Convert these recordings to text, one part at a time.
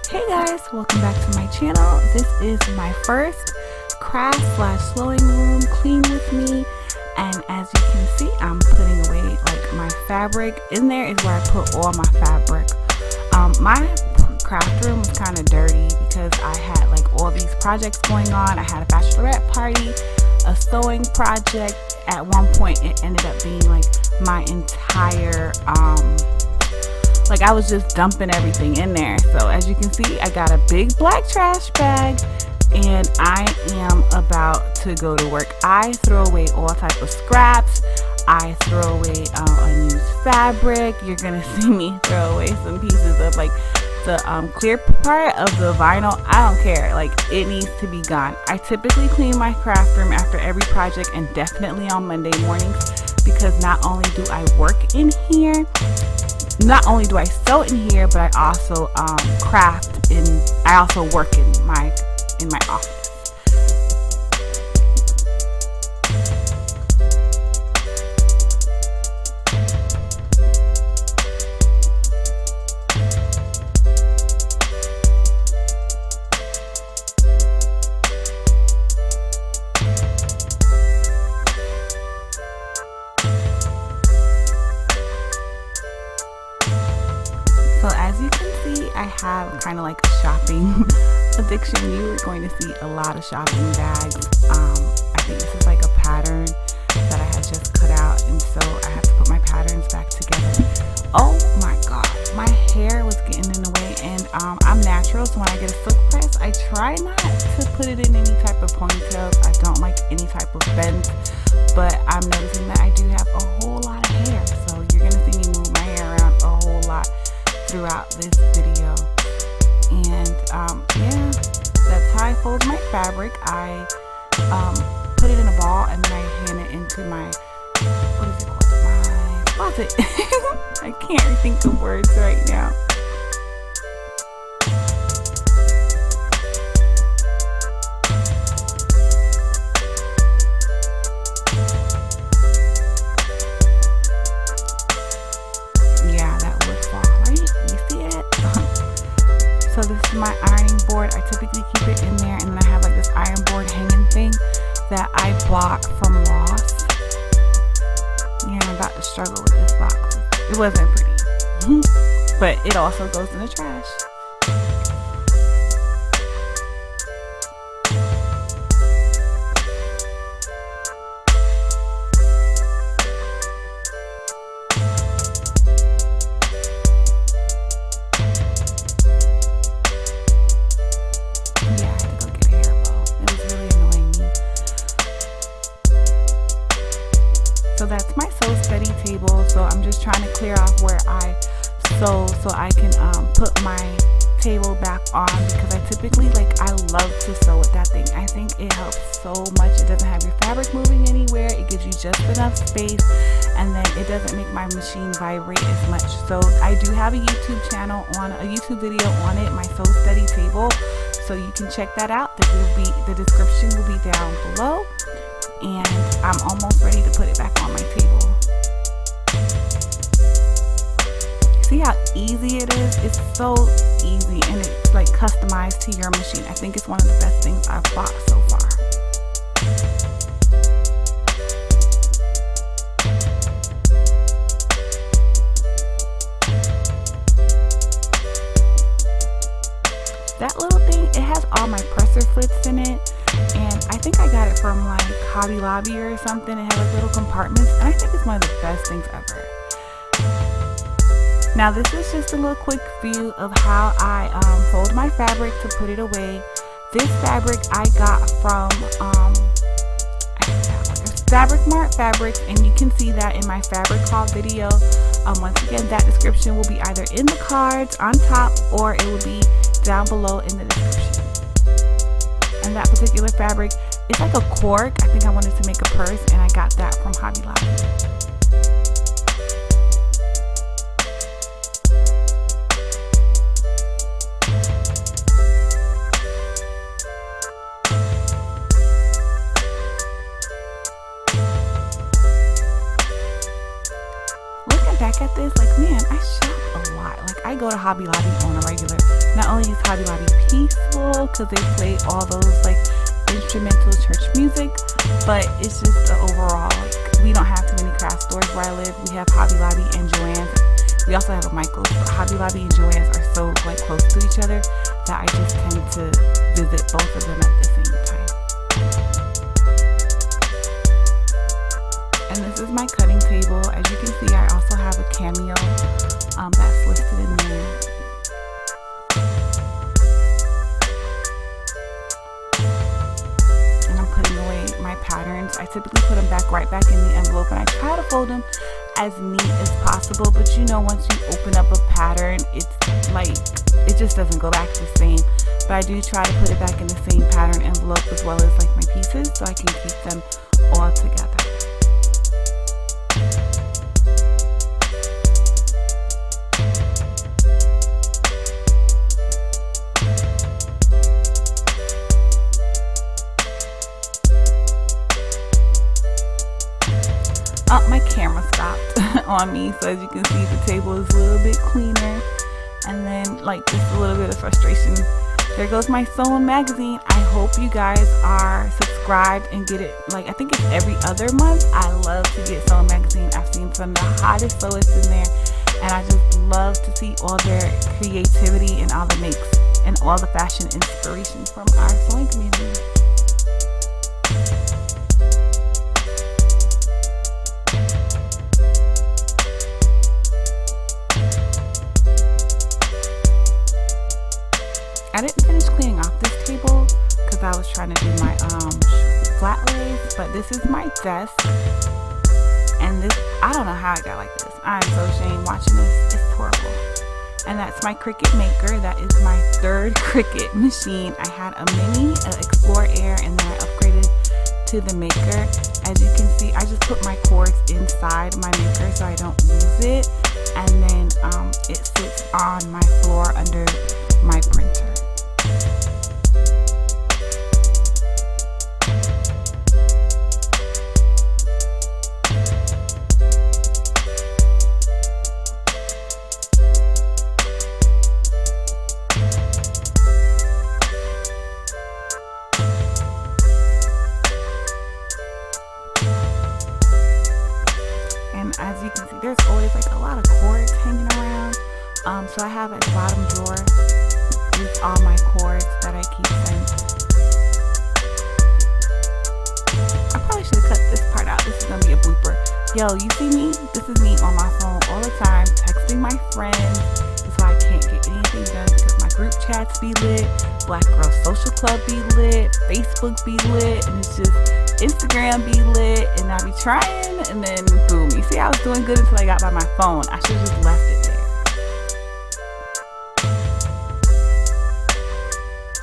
Hey guys, welcome back to my channel. This is my first craft / sewing room clean with me, and as you can see, I'm putting away like my fabric. In there is where I put all my fabric. My craft room was kind of dirty because I had like all these projects going on. I had a bachelorette party, a sewing project. At one point it ended up being like my entire like I was just dumping everything in there. So as you can see, I got a big black trash bag and I am about to go to work. I throw away all type of scraps. I throw away unused fabric. You're gonna see me throw away some pieces of like the clear part of the vinyl. I don't care, like it needs to be gone. I typically clean my craft room after every project and definitely on Monday mornings, because not only do I work in here, not only do I sew in here, but I also craft in, I also work in my office. So as you can see, I have kind of like a shopping addiction. You are going to see a lot of shopping bags. I think this is like a pattern that I had just cut out, and so I have to put my patterns back together. Oh my god, my hair was getting in the way, and I'm natural, so when I get a silk press, I try not to put it in any type of ponytails. I don't like any type of bends, but I'm noticing that I do have a whole lot of hair, so you're gonna see me move my hair around a whole lot throughout this video. And yeah, that's how I fold my fabric. I put it in a ball and then I hand it into my, what is it called, my closet. I can't think of words right now. So this is my ironing board. I typically keep it in there, and then I have like this iron board hanging thing that I bought from Ross. Yeah, I'm about to struggle with this box. It wasn't pretty, but it also goes in the trash. So that's my sew study table. So I'm just trying to clear off where I sew so I can put my table back on, because I typically I love to sew with that thing. I think it helps so much. It doesn't have your fabric moving anywhere. It gives you just enough space, and then it doesn't make my machine vibrate as much. So I do have a YouTube channel on a YouTube video on it, my sew study table. So you can check that out. The description will be down below. And I'm almost ready to put it back on my table. See how easy it is? It's so easy, and it's like customized to your machine. I think it's one of the best things I've bought so far. That little thing, it has all my presser flits in it, and I think I got it from like Hobby Lobby or something. It has like little compartments, and I think it's one of the best things ever. Now this is just a little quick view of how I fold my fabric to put it away. This fabric I got from Fabric Mart Fabrics, and you can see that in my fabric haul video. Once again, that description will be either in the cards on top, or it will be down below in the description. And that particular fabric, it's like a cork. I think I wanted to make a purse, and I got that from Hobby Lobby. Looking back at this, like, man, I shop a lot. Like, I go to Hobby Lobby on a regular Not only is Hobby Lobby peaceful because they play all those like instrumental church music, but it's just the overall, like, we don't have too many craft stores where I live. We have Hobby Lobby and Joann's. We also have a Michael's, but Hobby Lobby and Joann's are so like close to each other that I just tend to visit both of them at the same time. And this is my cutting table. As you can see, I also have a cameo that's listed in there. My patterns, I typically put them right back in the envelope, and I try to fold them as neat as possible, but you know, once you open up a pattern, it's like it just doesn't go back the same. But I do try to put it back in the same pattern envelope as well as like my pieces, so I can keep them all together. My camera stopped on me, so as you can see, the table is a little bit cleaner. And then, like, just a little bit of frustration. There goes my sewing magazine. I hope you guys are subscribed and get it. Like, I think it's every other month. I love to get sewing magazine. I've seen some of the hottest sewists in there, and I just love to see all their creativity and all the makes and all the fashion inspiration from our sewing community. I didn't finish cleaning off this table because I was trying to do my flat lays, but this is my desk, and this, I don't know how I got like this. I'm so ashamed watching this. It's horrible. And that's my Cricut maker. That is my third Cricut machine. I had a mini, Explore Air, and then I upgraded to the maker. As you can see, I just put my cords inside my maker so I don't lose it, and then it sits on my floor under my printer. And as you can see, there's always like a lot of cords hanging around. So I have at the bottom drawer is all my cords that I keep in. I probably should have cut this part out. This is gonna be a blooper. Yo, you see me? This is me on my phone all the time, texting my friends. That's why I can't get anything done, because my group chats be lit, Black Girl Social Club be lit, Facebook be lit, and it's just Instagram be lit, and I be trying, and then boom. You see, I was doing good until I got by my phone. I should have just left it there.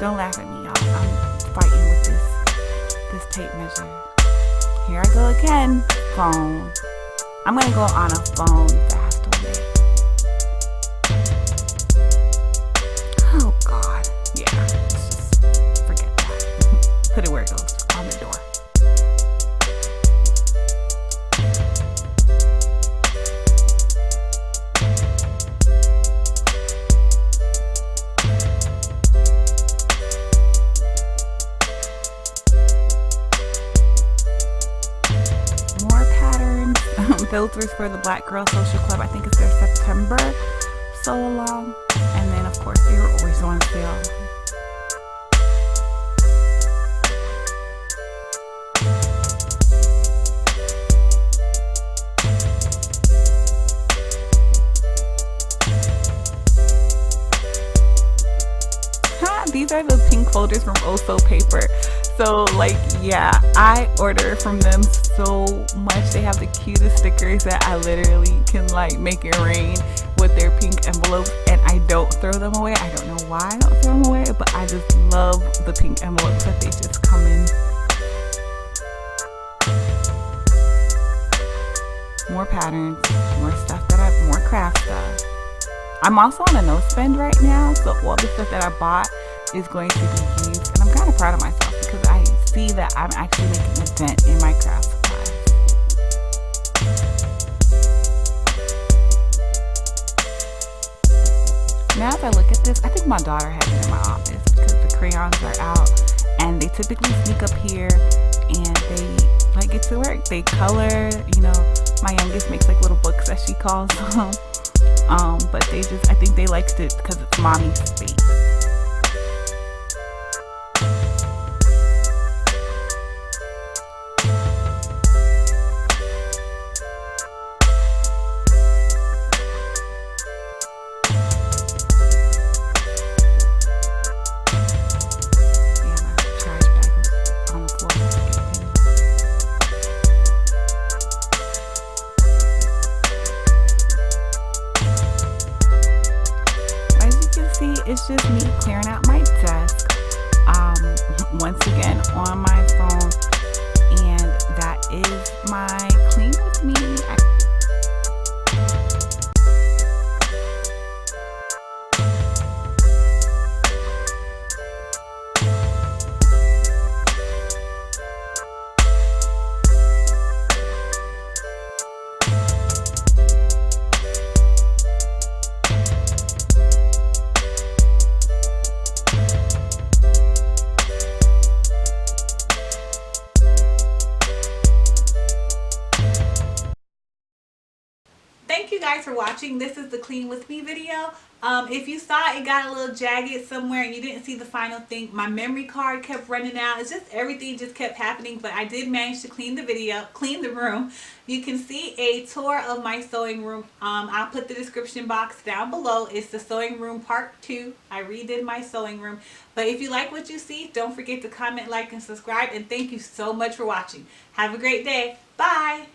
Don't laugh at me, y'all. I'm fighting with this tape measure. Here I go again. Phone. I'm gonna go on a phone fast one day. Oh God. Yeah. Let's just forget that. Put it where it goes. On the door. Filters for the Black Girl Social Club. I think it's their September sew along, and then of course they were always on sale. These are the pink folders from Oso Paper. So like, yeah, I order from them so much. They have the cutest stickers that I literally can like make it rain with their pink envelopes, and I don't throw them away. I don't know why I don't throw them away, but I just love the pink envelopes that they just come in. More patterns, more stuff more craft stuff. I'm also on a no spend right now, so all the stuff that I bought is going to be used, and I'm kind of proud of myself because I see that I'm actually making a dent in my craft supplies. now as I look at this, I think my daughter has it in my office because the crayons are out, and they typically sneak up here and they like get to work. They color, you know, my youngest makes like little books as she calls them. But they just, I think they like it because it's mommy's space. It's just me clearing out my desk once again on my phone, and that is my clean with me. Thank you guys for watching. This is the clean with me video. If you saw it got a little jagged somewhere and you didn't see the final thing, my memory card kept running out. It's just everything just kept happening, but I did manage to clean the room. You can see a tour of my sewing room. I'll put the description box down below. It's the sewing room part 2. I redid my sewing room. But if you like what you see, don't forget to comment, like, and subscribe. And thank you so much for watching. Have a great day. Bye.